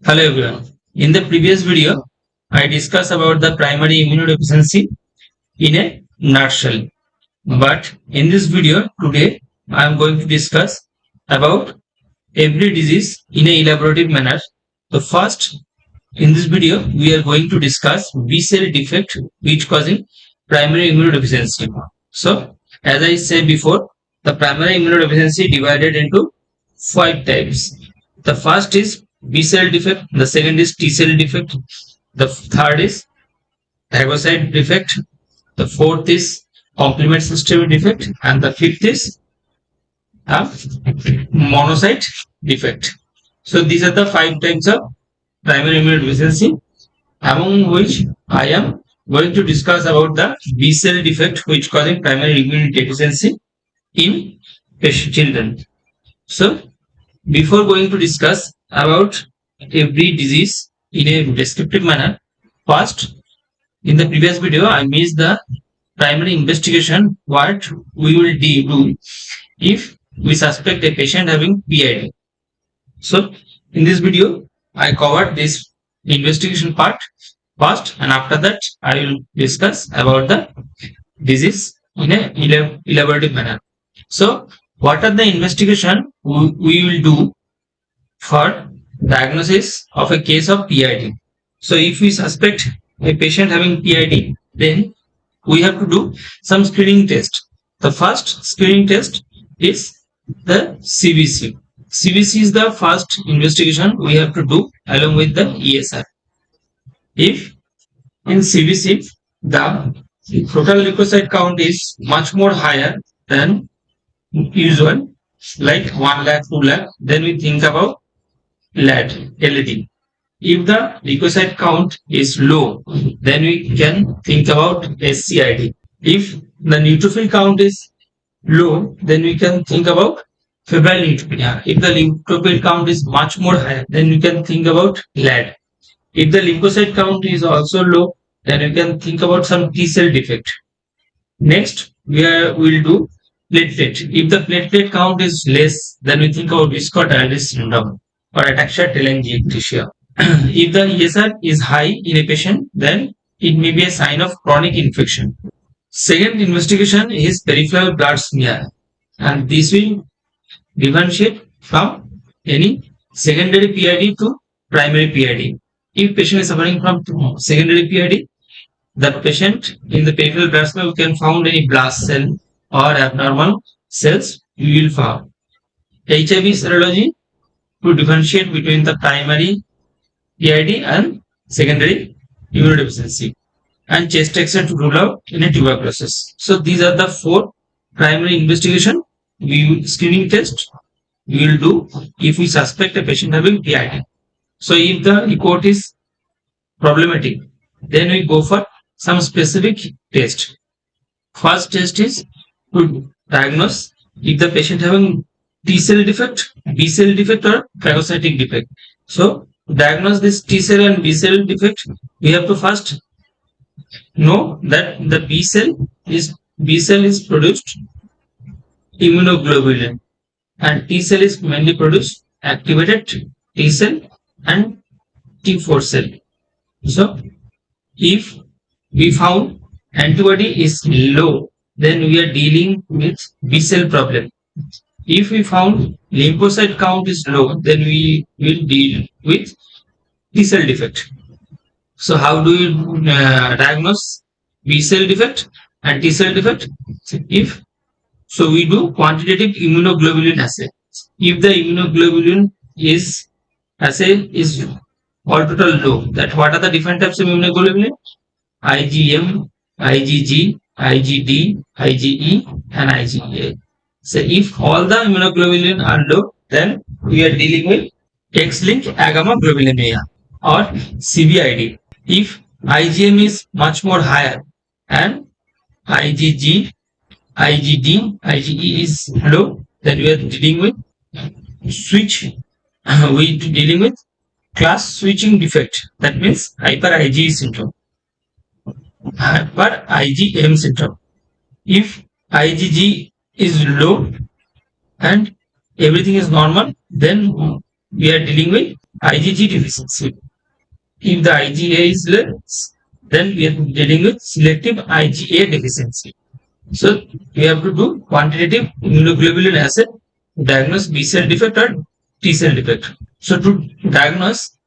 Hello everyone. In the previous video, I discussed about the primary immunodeficiency in a nutshell. But in this video today, I am going to discuss about every disease in a elaborative manner. So first, in this video, we are going to discuss B cell defect which causing primary immunodeficiency. So, as I said before, the primary immunodeficiency divided into 5 types. The first is B cell defect, the second is T cell defect, the third is phagocyte defect, the fourth is complement system defect, and the fifth is a monocyte defect. So these are the 5 types of primary immunodeficiency, among which I am going to discuss about the B cell defect which causing primary immunodeficiency in children. So before going to discuss about every disease in a descriptive manner, first, in the previous video, I missed the primary investigation what we will do if we suspect a patient having PID. So, in this video, I covered this investigation part first, and after that, I will discuss about the disease in a elaborative manner. So, what are the investigation we will do for diagnosis of a case of PID? So, if we suspect a patient having PID, then we have to do some screening test. The first screening test is the CBC. CBC is the first investigation we have to do along with the ESR. If in CBC the total leukocyte count is much more higher than usual, like 1 lakh, 2 lakh, then we think about LED. If the leukocyte count is low, then we can think about SCID. If the neutrophil count is low, then we can think about febrile neutropenia. If the neutrophil count is much more higher, then we can think about LAD. If the lymphocyte count is also low, then we can think about some T cell defect. Next, we'll do platelet. If the platelet count is less, then we think about viscotitis syndrome or ataxia telangiectasia. If the ESR is high in a patient, then it may be a sign of chronic infection. Second investigation is peripheral blood smear, and this will differentiate from any secondary PID to primary PID. If patient is suffering from secondary PID, the patient in the peripheral blood smear we can found any blast cell or abnormal cells we will found. HIV serology to differentiate between the primary PID and secondary immunodeficiency, and chest X-ray to rule out in a tuberculosis. So these are the 4 primary investigation screening test we will do if we suspect a patient having PID. So if the report is problematic, then we go for some specific test. First test is to diagnose if the patient having T cell defect, B cell defect, or phagocytic defect. So to diagnose this T cell and B cell defect, we have to first know that the B cell is produced immunoglobulin, and T cell is mainly produced activated T cell and T4 cell. So if we found antibody is low, then we are dealing with B cell problem. If we found lymphocyte count is low, then we will deal with T cell defect. So how do you diagnose B cell defect and T cell defect? So we do quantitative immunoglobulin assay. If the immunoglobulin assay is all total low, that what are the different types of immunoglobulin? IgM, IgG, IgD, IgE, and IgA. So if all the immunoglobulin are low, then we are dealing with X-linked agammaglobulinemia or CVID. If IgM is much more higher and IgG, IgD, IgE is low, then we are dealing with class switching defect. That means hyper IgE syndrome, hyper IgM syndrome. If IgG is low and everything is normal, then we are dealing with IgG deficiency. If the IgA is less, then we are dealing with selective IgA deficiency. So we have to do quantitative immunoglobulin assay to diagnose B cell defect or T cell defect. So to diagnose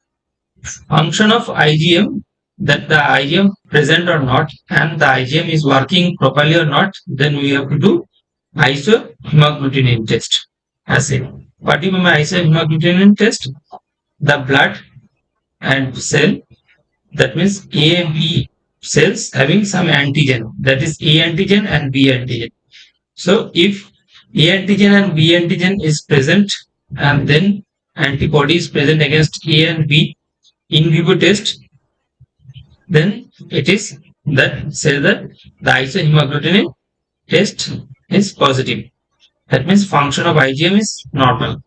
function of IgM, that the IgM present or not and the IgM is working properly or not, then we have to do isohemagglutinin test assay. What do you mean by isohemagglutinin test? The blood and cell, that means A and B cells having some antigen, that is A antigen and B antigen. So if A antigen and B antigen is present and then antibody is present against A and B in vivo test, then it is that say that the isohemagglutinin test is positive. That means function of IgM is normal.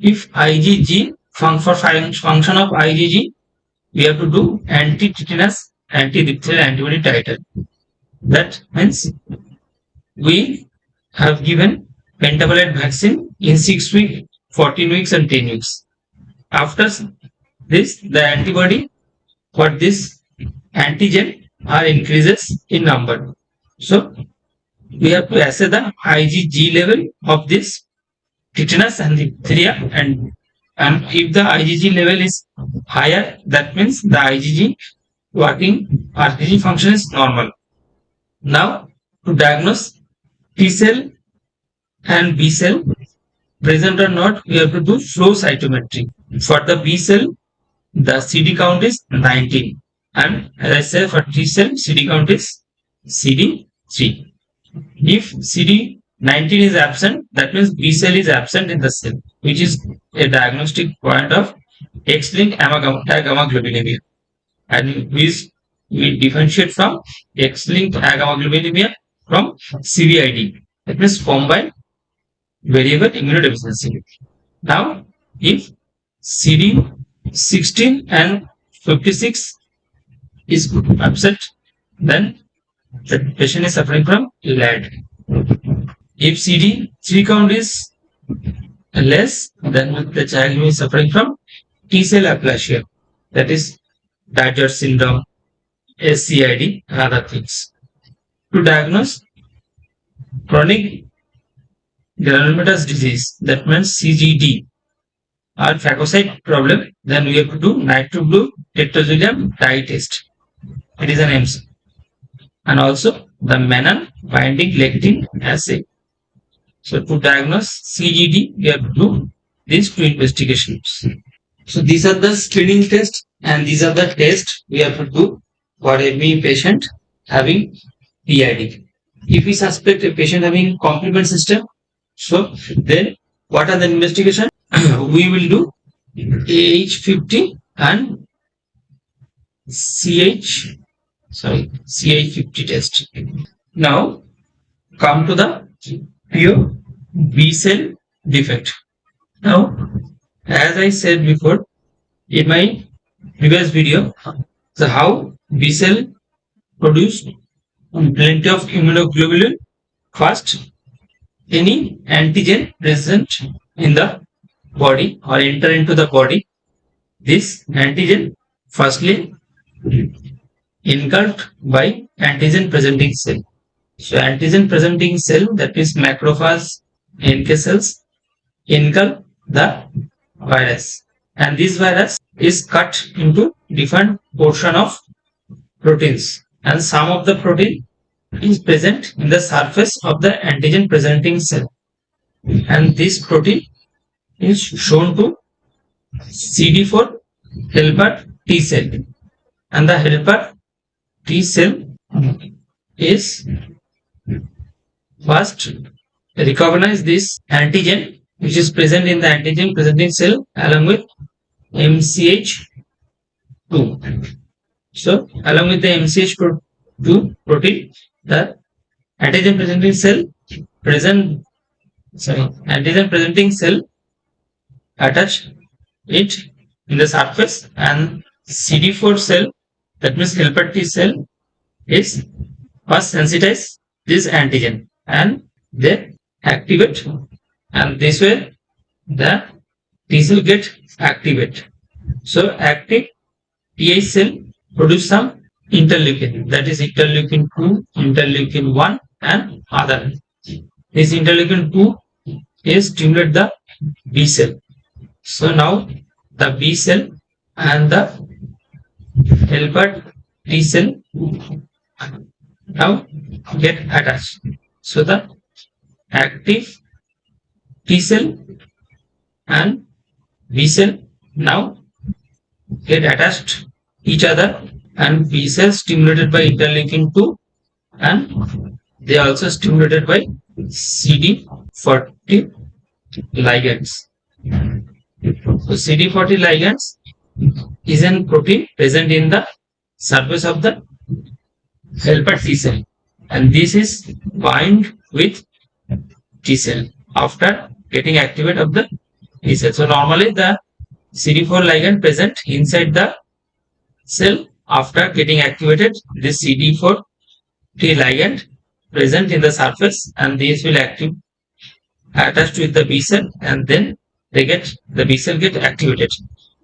If IgG, for function of IgG, we have to do anti-tetanus, anti-diphtheria antibody titer. That means we have given pentavalent vaccine in 6 weeks, 14 weeks and 10 weeks. After this, the antibody for this antigen are increases in number. So we have to assay the IgG level of this tetanus and diphtheria, and if the IgG level is higher, that means the IgG IgG function is normal. Now to diagnose T cell and B cell present or not, we have to do flow cytometry. For the B cell, the CD count is 19, and as I said, for T cell, CD count is CD3. If CD19 is absent, that means B cell is absent in the cell, which is a diagnostic point of X-linked agammaglobulinemia, and we differentiate from X-linked agammaglobulinemia from CVID, that means combined variable immunodeficiency. Now, if CD16 and 56 is absent, then the patient is suffering from LAD. If CD3 count is less, then the child is suffering from T cell aplasia, that is Dieter syndrome, SCID, and other things. To diagnose chronic granulomatous disease, that means CGD, or phagocyte problem, then we have to do nitroblue tetrazoidium dye test. It is an EMS. And also the Menon binding lectin assay. So to diagnose CGD, we have to do these two investigations. So these are the screening tests, and these are the tests we have to do for every patient having PID. If we suspect a patient having complement system, so then what are the investigations? We will do AH50 and CH50 test. Now come to the pure B cell defect. Now, as I said before in my previous video, so how B cell produce plenty of immunoglobulin. First, any antigen present in the body or enter into the body, this antigen firstly engulfed by antigen presenting cell. So antigen presenting cell, that is macrophage, NK cells, engulf the virus, and this virus is cut into different portion of proteins, and some of the protein is present in the surface of the antigen presenting cell, and this protein is shown to CD4 helper T cell, and the helper T cell is first recognize this antigen which is present in the antigen presenting cell along with MCH2. So along with the MCH2 protein, the antigen presenting cell attach it in the surface, and CD4 cell, that means helper T cell, is first sensitize this antigen and they activate, and this way the T cell get activate, So active PI cell produce some interleukin, that is interleukin 2, interleukin 1 and other. This interleukin 2 is stimulate the B cell. So now the B cell and the helper T cell now get attached. So the active T cell and B cell now get attached each other, and B cell stimulated by interleukin 2 and they are also stimulated by CD40 ligands. So CD40 ligands is a protein present in the surface of the helper T cell, and this is bind with T cell after getting activate of the T cell. So normally the CD4 ligand present inside the cell after getting activated, this CD4 T ligand present in the surface, and these will active attached with the B cell, and then the B cell get activated,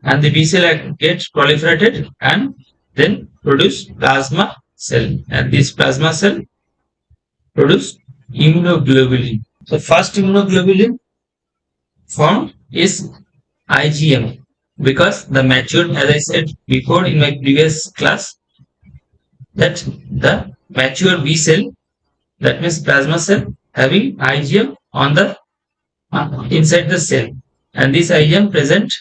and the B cell gets proliferated and then produce plasma cell, and this plasma cell produce immunoglobulin. So first immunoglobulin formed is IgM, because the matured, as I said before in my previous class, that the mature B cell, that means plasma cell, having IgM on the inside the cell, and this IgM present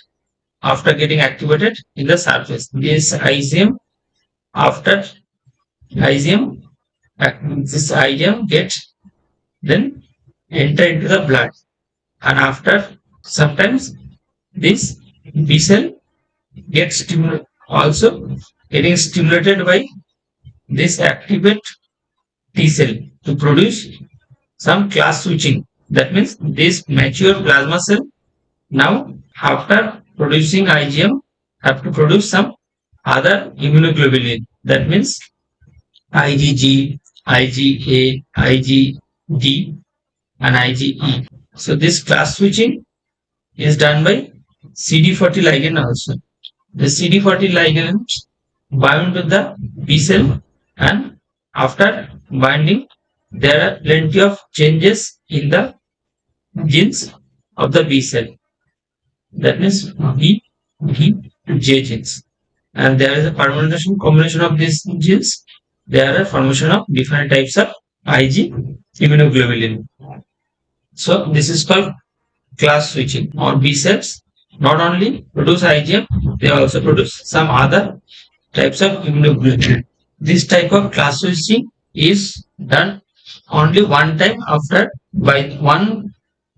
after getting activated in the surface. This IgM after IgM, this IgM gets then enter into the blood, and after sometimes this B cell gets also getting stimulated by this activate T cell to produce some class switching. That means this mature plasma cell now after producing IgM have to produce some other immunoglobulin. That means IgG, IgA, IgD and IgE. So this class switching is done by CD40 ligand also. The CD40 ligand bind to the B cell, and after binding there are plenty of changes in the genes of the B cell. That means B, J genes, and there is a permutation combination of these genes. There are formation of different types of Ig immunoglobulin. So this is called class switching. Or B cells not only produce IgM, they also produce some other types of immunoglobulin. This type of class switching is done only one time after by one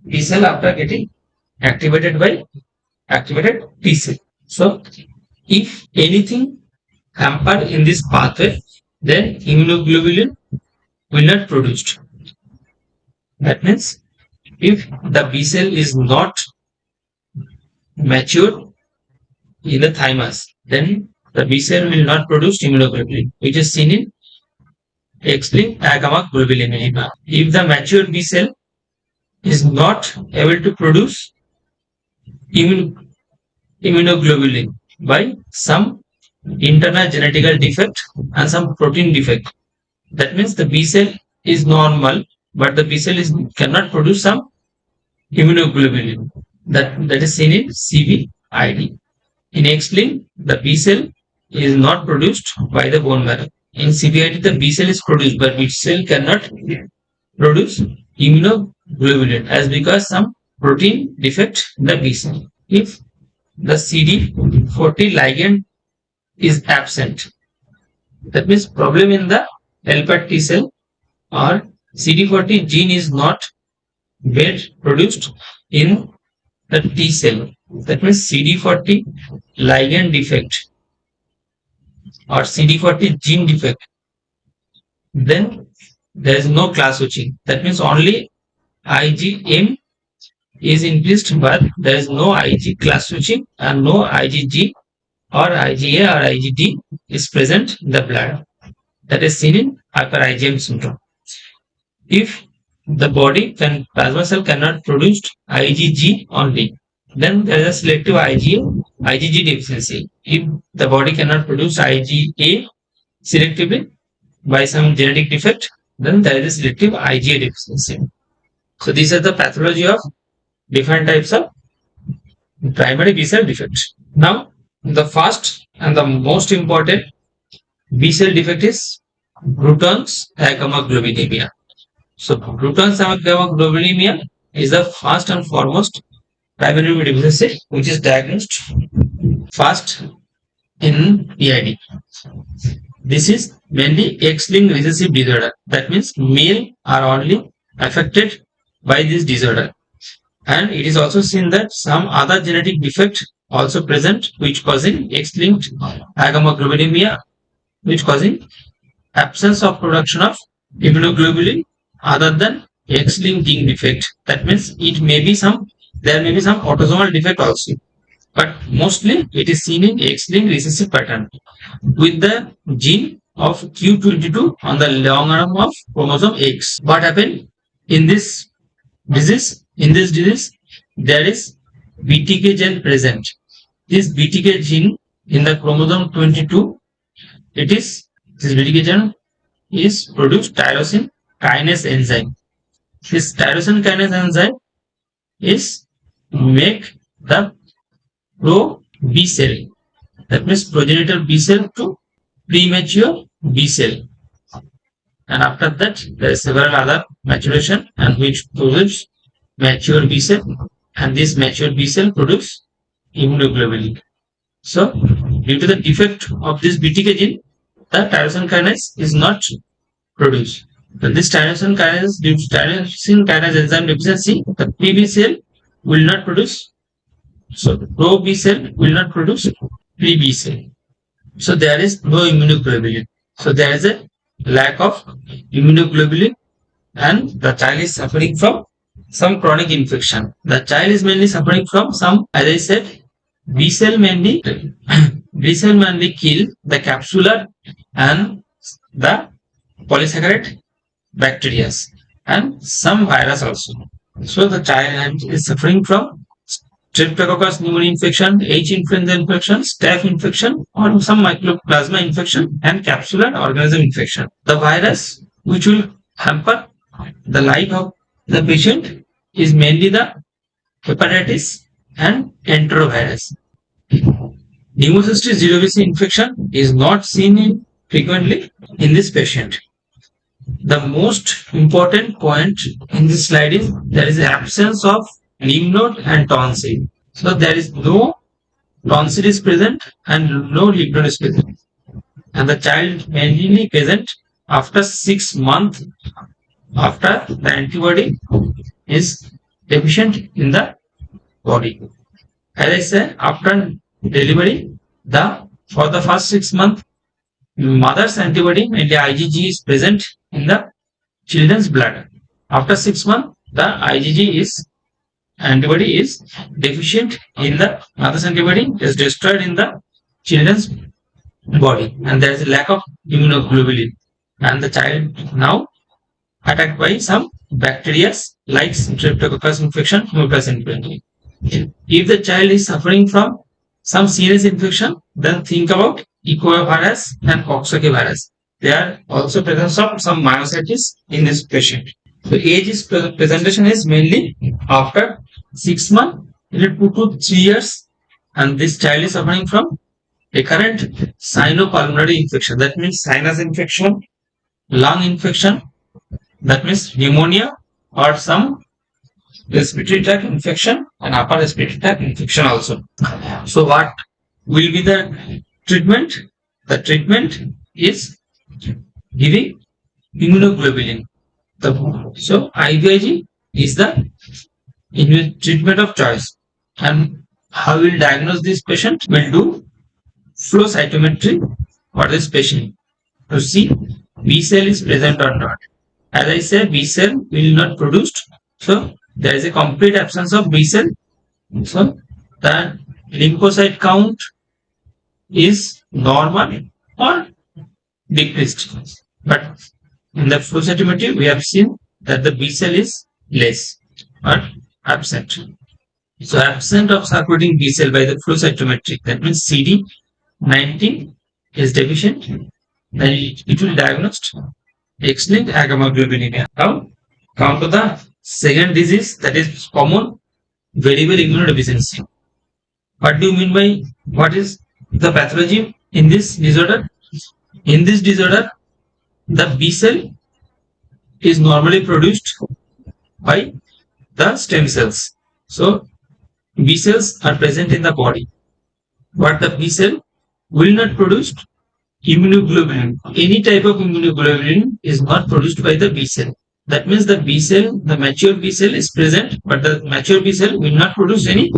B cell after getting activated by activated T cell. So if anything hampered in this pathway, then immunoglobulin will not produced. That means if the B cell is not matured in the thymus, then the B cell will not produce immunoglobulin, which is seen in X-linked agammaglobulinemia globulinemia. If the mature B cell is not able to produce immunoglobulin by some internal genetical defect and some protein defect, that means the B cell is normal, but the B cell cannot produce some immunoglobulin. That is seen in CVID. In X-linked, the B cell is not produced by the bone marrow. In CVID, the B cell is produced, but B cell cannot produce immunoglobulin as because some protein defect in the B cell. If the CD40 ligand is absent, that means problem in the helper T cell, or CD40 gene is not get produced in the T cell. That means CD40 ligand defect or CD40 gene defect. Then there is no class switching. That means only IgM is increased, but there is no Ig class switching, and no IgG or IgA or IgD is present in the blood. That is seen in hyper IgM syndrome. If the plasma cell cannot produce IgG only, then there is a selective IgA IgG deficiency. If the body cannot produce IgA selectively by some genetic defect, then there is a selective IgA deficiency. So these are the pathology of different types of primary B cell defects. Now, the first and the most important B cell defect is Bruton's agammaglobulinemia. So Bruton's agammaglobulinemia is the first and foremost primary deficiency which is diagnosed first in PID. This is mainly X-linked recessive disorder. That means male are only affected by this disorder. And it is also seen that some other genetic defect also present which causing X-linked agammaglobulinemia, which causing absence of production of immunoglobulin other than X-linked gene defect. That means there may be some autosomal defect also, but mostly it is seen in X-linked recessive pattern with the gene of Q22 on the long arm of chromosome X. What happened in this disease? In this disease, there is BTK gene present. This BTK gene in the chromosome 22, this BTK gene is produced tyrosine kinase enzyme. This tyrosine kinase enzyme is make the pro B cell. That means progenitor B cell to premature B cell. And after that, there are several other maturation and which produce mature B cell, and this mature B cell produce immunoglobulin. So, due to the defect of this BTK gene, the tyrosine kinase is not produced. So this tyrosine kinase, due to tyrosine kinase enzyme deficiency, the PB cell will not produce. So pro B cell will not produce pre-B cell. So there is no immunoglobulin. So there is a lack of immunoglobulin, and the child is suffering from some chronic infection. The child is mainly suffering from some, as I said, B cell mainly kill the capsular and the polysaccharide bacteria and some virus also. So the child is suffering from Streptococcus pneumoniae infection, H. influenza infection, staph infection, or some mycoplasma infection and capsular organism infection. The virus which will hamper the life of the patient is mainly the hepatitis and enterovirus. Pneumocystis jirovecii infection is not seen frequently in this patient. The most important point in this slide is there is absence of lymph node and tonsil. So there is no tonsil is present and no lymph node is present. And the child mainly present after 6 months after the antibody is deficient in the body. As I said, after delivery, for the first 6 months, mother's antibody, mainly IgG, is present in the children's blood. After 6 months, the IgG antibody is deficient in the mother's antibody, is destroyed in the children's body, and there is a lack of immunoglobulin, and the child now attacked by some bacteria like Streptococcus infection, Haemophilus influenzae. If the child is suffering from some serious infection, then think about E. coli virus and Coxsackie virus. There are also presence of some myositis in this patient. So age is presentation is mainly after 6 months, 2 to 3 years, and this child is suffering from recurrent sinopulmonary infection. That means sinus infection, lung infection, that means pneumonia or some respiratory tract infection and upper respiratory tract infection also. So what will be the treatment? The treatment is giving immunoglobulin. So IVIG is the treatment of choice. And how we will diagnose this patient? We'll do flow cytometry for this patient to see B cell is present or not. As I said, B cell will not produced. So there is a complete absence of B cell. So the lymphocyte count is normal or decreased. But in the flow cytometry, we have seen that the B cell is less or absent. So absent of circulating B cell by the flow cytometric, that means CD19 is deficient, then it will diagnose X-linked agammaglobulinemia. Now come to the second disease, that is common variable immunodeficiency. What do you mean by what is the pathology in this disorder? In this disorder, the B cell is normally produced by the stem cells. So B cells are present in the body, but the B cell will not produce immunoglobulin. Any type of immunoglobulin is not produced by the B cell. That means the B cell, the mature B cell is present, but the mature B cell will not produce any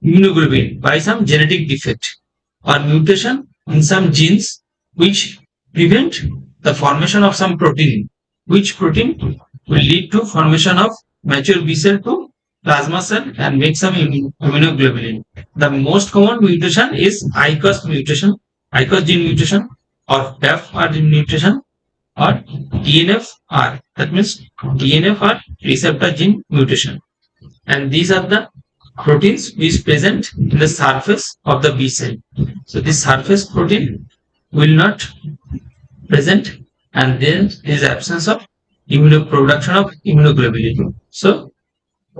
immunoglobulin by some genetic defect or mutation in some genes which prevent the formation of some protein, which protein will lead to formation of mature B cell to plasma cell and make some immunoglobulin. The most common mutation is ICOS mutation, ICOS gene mutation, or FR gene mutation, or DNFR. That means DNFR receptor gene mutation. And these are the proteins which present in the surface of the B cell. So this surface protein will not present, and there is absence of production of immunoglobulin. So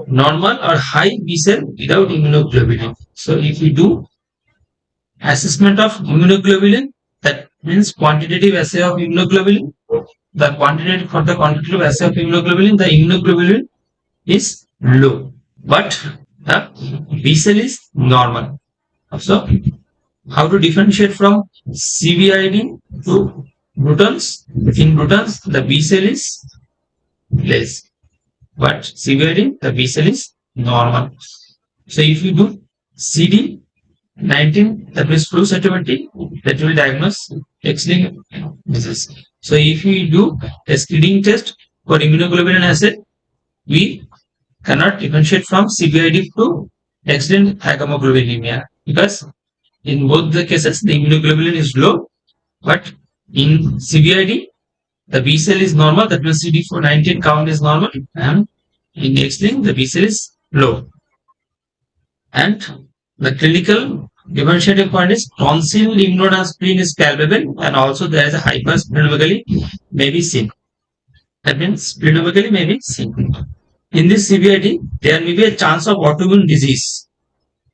normal or high B cell without immunoglobulin. So if we do assessment of immunoglobulin, that means quantitative assay of immunoglobulin. The quantitative assay of immunoglobulin, the immunoglobulin is low, but the B cell is normal. So how to differentiate from CVID to Bruton's? In Bruton's, the B cell is less, but CVID, the B cell is normal. So if you do CD19, that means flow cytometry, that will diagnose X-linked disease. So if we do a screening test for immunoglobulin assay, we cannot differentiate from CVID to X-linked agammaglobulinemia, because in both the cases the immunoglobulin is low, but in CVID the B cell is normal, that means CD419 count is normal, and in X-linked the B cell is low. And the clinical differentiating point is tonsil lymph node and spleen is palpable, and also there is a hypersplenomegaly may be seen. That means splenomegaly may be seen. In this CVID, there may be a chance of autoimmune disease,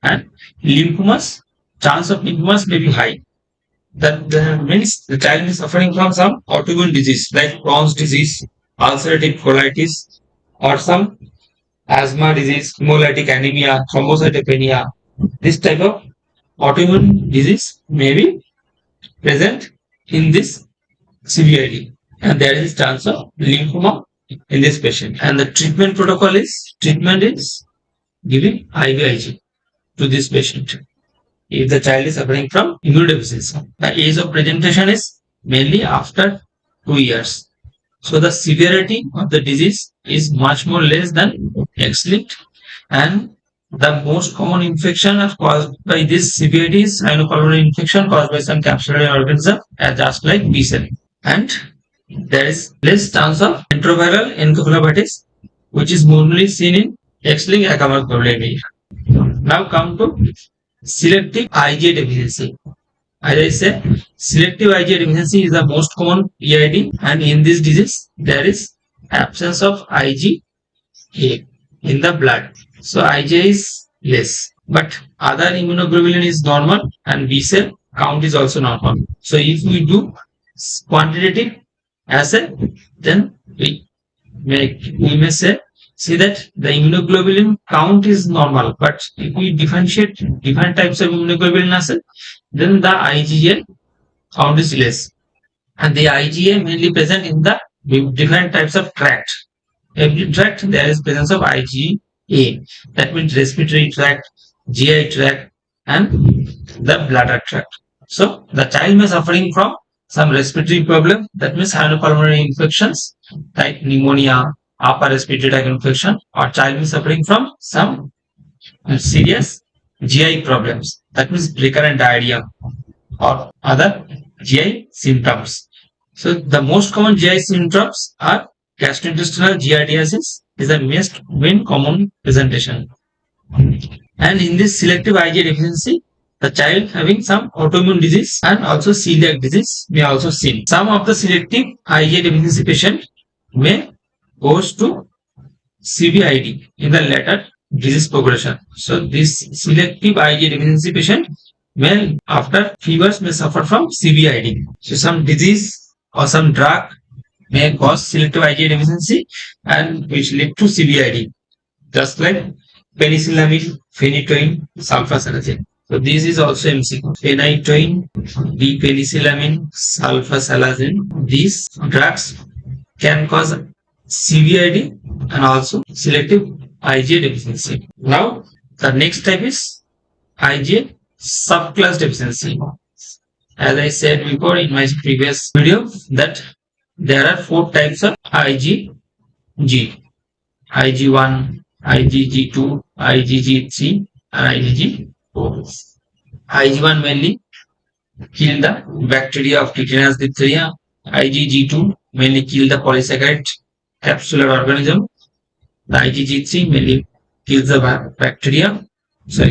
and lymphomas, chance of lymphomas may be high. That means the child is suffering from some autoimmune disease like Crohn's disease, ulcerative colitis, or some asthma disease, hemolytic anemia, thrombocytopenia. This type of autoimmune disease may be present in this CVID, and there is chance of lymphoma in this patient. And the treatment protocol is giving IVIG to this patient if the child is suffering from immunodeficiency. The age of presentation is mainly after 2 years. So the severity of the disease is much more less than X-linked, and the most common infection caused by this CVID is cytopulmonary infection caused by some capsular organism, just like B cell. And there is less chance of enteroviral encephalitis, which is normally seen in X-linked agammaglobulinemia. Now come to selective IgA deficiency. As I said, selective IgA deficiency is the most common PID, and in this disease there is absence of IgA in the blood. So IgA is less, but other immunoglobulin is normal, and B cell count is also normal. So if we do quantitative assay, then we may see that the immunoglobulin count is normal, but if we differentiate different types of immunoglobulin assay, then the IgA count is less, and the IgA mainly present in the different types of tract. Every tract there is presence of IgA. That means respiratory tract, GI tract, and the bladder tract. So the child may suffering from some respiratory problem, that means cytopulmonary infections like pneumonia, upper respiratory tract infection, or child is suffering from some serious GI problems, that means recurrent diarrhea or other GI symptoms. So the most common GI symptoms are gastrointestinal giardiasis is the main common presentation. And in this selective IgA deficiency, the child having some autoimmune disease and also celiac disease may also seen. Some of the selective IgA deficiency patient may goes to CVID in the later disease progression. So this selective IgA deficiency patient may after fevers may suffer from CVID. So some disease or some drug may cause selective IgA deficiency and which lead to CVID, just like penicillamine, phenytoin, sulfasalazine. So this is also MCQ. Phenytoin, D-penicillamine, sulfasalazine. These drugs can cause CVID and also selective IgA deficiency. Now the next type is IgA subclass deficiency. As I said before in my previous video that there are 4 types of IgG: IgG1, IgG2, IgG3 and IgG4. IgG1 mainly kill the bacteria of Titanius diphtheria. IgG2 mainly kill the polysaccharide capsular organism. The IgG3 mainly kills the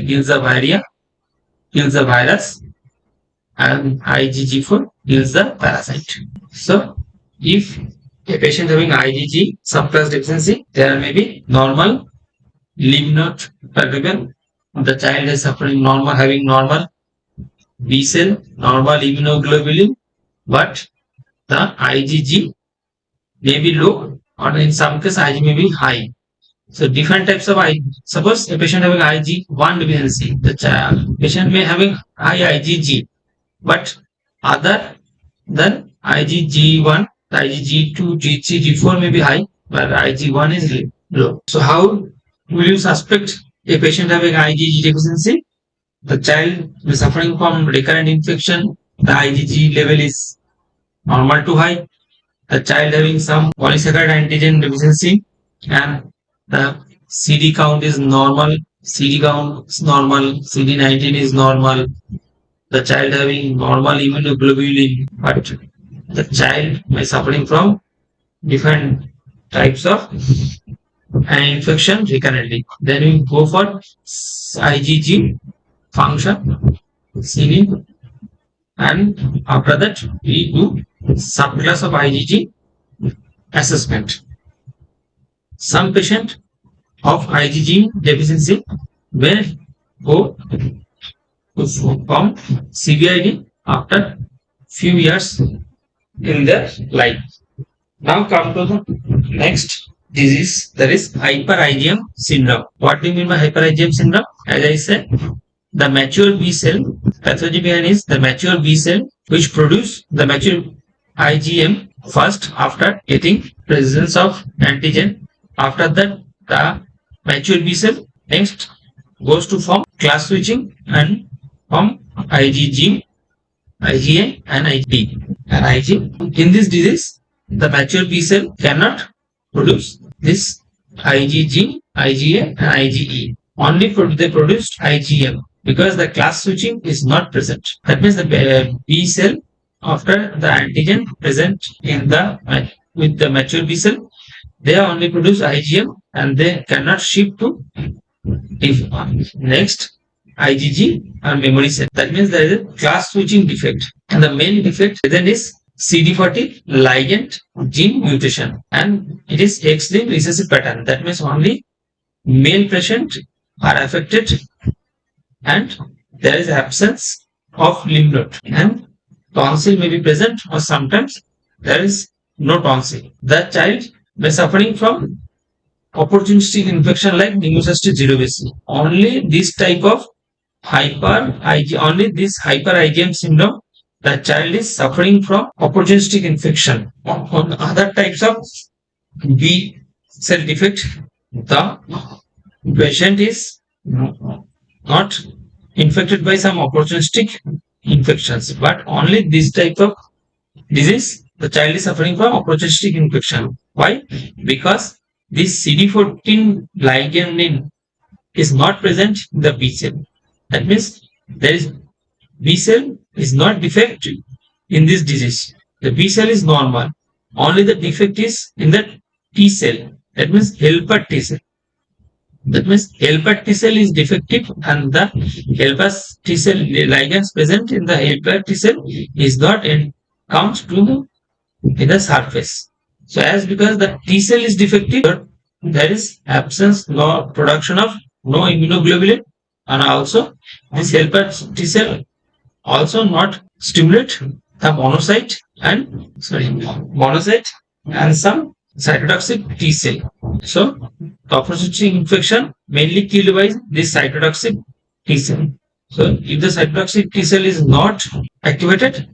kills the viridia, kills the virus, and IgG4 kills the parasite. So, if a patient having IgG subclass deficiency, there may be normal lymph node permeable. The child is suffering normal, having normal B cell, normal immunoglobulin, but the IgG may be low, or in some cases IgG may be high. So different types of IgG. Suppose a patient having IgG1 deficiency, the patient may having high IgG, but other than IgG1, IgG2, G3, G4 may be high, but IgG1 is low. So how will you suspect a patient having IgG deficiency? The child is suffering from recurrent infection. The IgG level is normal to high. The child having some polysaccharide antigen deficiency, and the CD count is normal. CD count is normal. CD19 is normal. The child having normal immunoglobulin, but the child may suffering from different types of an infection recurrently. Then we go for IgG function, CD, and after that we do subclass of IgG assessment. Some patient of IgG deficiency will go to form CVID after few years in their life. Now come to the next disease, that is hyper IgM syndrome. What do you mean by hyper IgM syndrome? As I said, the mature B cell, pathology behind is the mature B cell which produce the mature IgM first after getting presence of antigen. After that, the mature B cell next goes to form class switching and form IgG, IgA and Ig. And Ig. In this disease, the mature B cell cannot produce this IgG, IgA and IgE. Only they produced IgM because the class switching is not present. That means the B cell after the antigen present in the with the mature B cell, they only produce IgM and they cannot shift to next IgG and memory cell. That means there is a class switching defect, and the main defect then is CD40 ligand gene mutation, and it is X-linked recessive pattern. That means only male patient are affected, and there is absence of lymph node, and tonsil may be present, or sometimes there is no tonsil. The child may suffering from opportunistic infection like pneumocystis jirovecii. Only this type of only this hyper IgM syndrome, the child is suffering from opportunistic infection. On other types of B cell defect, the patient is not infected by some opportunistic infections, but only this type of disease, the child is suffering from opportunistic infection. Why? Because this CD14 ligand is not present in the B cell. That means there is B cell is not defective in this disease. The B cell is normal. Only the defect is in the T cell. That means helper T cell. That means helper T cell is defective and the helper T cell ligands present in the helper T cell is not comes to in the surface. So as because the T cell is defective, there is absence, no production of no immunoglobulin, and also this helper T cell also not stimulate the monocyte and some cytotoxic T cell. So opportunistic infection mainly killed by this cytotoxic T cell. So if the cytotoxic T cell is not activated,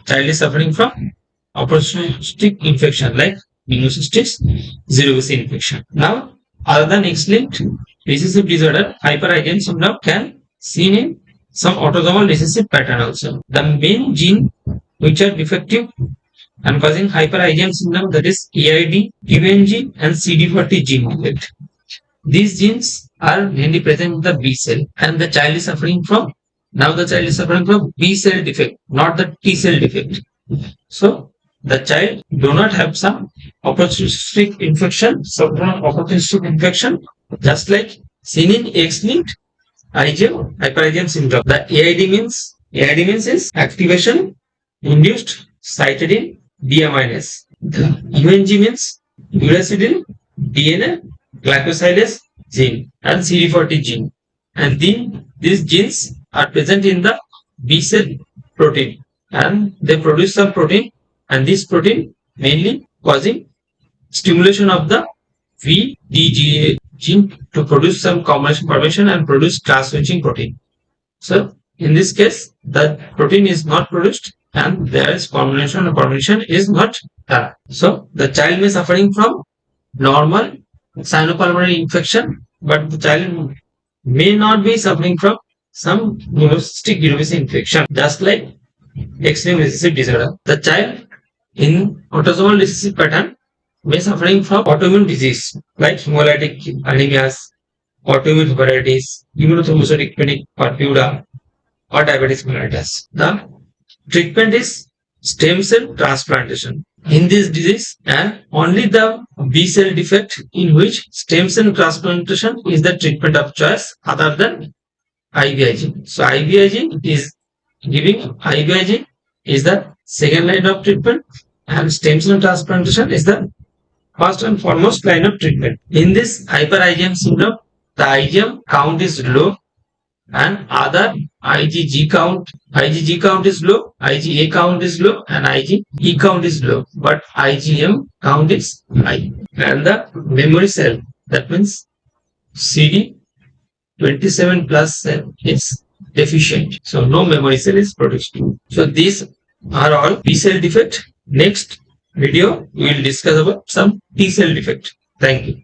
child is suffering from opportunistic infection like pneumocystis cerevisiae infection. Now, other than X-linked recessive disorder, hyper-IgM syndrome can seen in some autosomal recessive pattern also. The main gene which are defective and causing hyper-IgM syndrome, that is PID, UNG and CD40 gene defect. These genes are mainly present in the B cell and the child is suffering from B cell defect, not the T cell defect. So the child do not have some opportunistic infection, just like seen in X-linked IgM, hyper-IgM syndrome. The AID means is activation induced cytidine deaminase. The UNG means uracidin DNA glycosylase gene and CD40 gene. And then these genes are present in the B cell protein and they produce some protein, and this protein mainly causing stimulation of the VDGA gene to produce some combination formation and produce class switching protein. So in this case, the protein is not produced and there is formation is not done. So the child may suffering from normal cyanopulmonary infection, but the child may not be suffering from some neurocystic cerevisiae infection, just like extreme recessive disorder. The child in autosomal recessive pattern may suffering from autoimmune disease like hemolytic anemias, autoimmune hepatitis, immunothrombocytopenic purpura, or diabetes mellitus. The treatment is stem cell transplantation. In this disease, and only the B cell defect in which stem cell transplantation is the treatment of choice other than IVIG. So IVIG is the second line of treatment and stem cell transplantation is the first and foremost line of treatment. In this hyper-IgM syndrome, the IgM count is low and other IgG count is low, IgA count is low and IgE count is low, but IgM count is high. And the memory cell, that means CD27 plus cell is deficient. So no memory cell is produced. So these are all B cell defect. Next video we will discuss about some T cell defect. Thank you.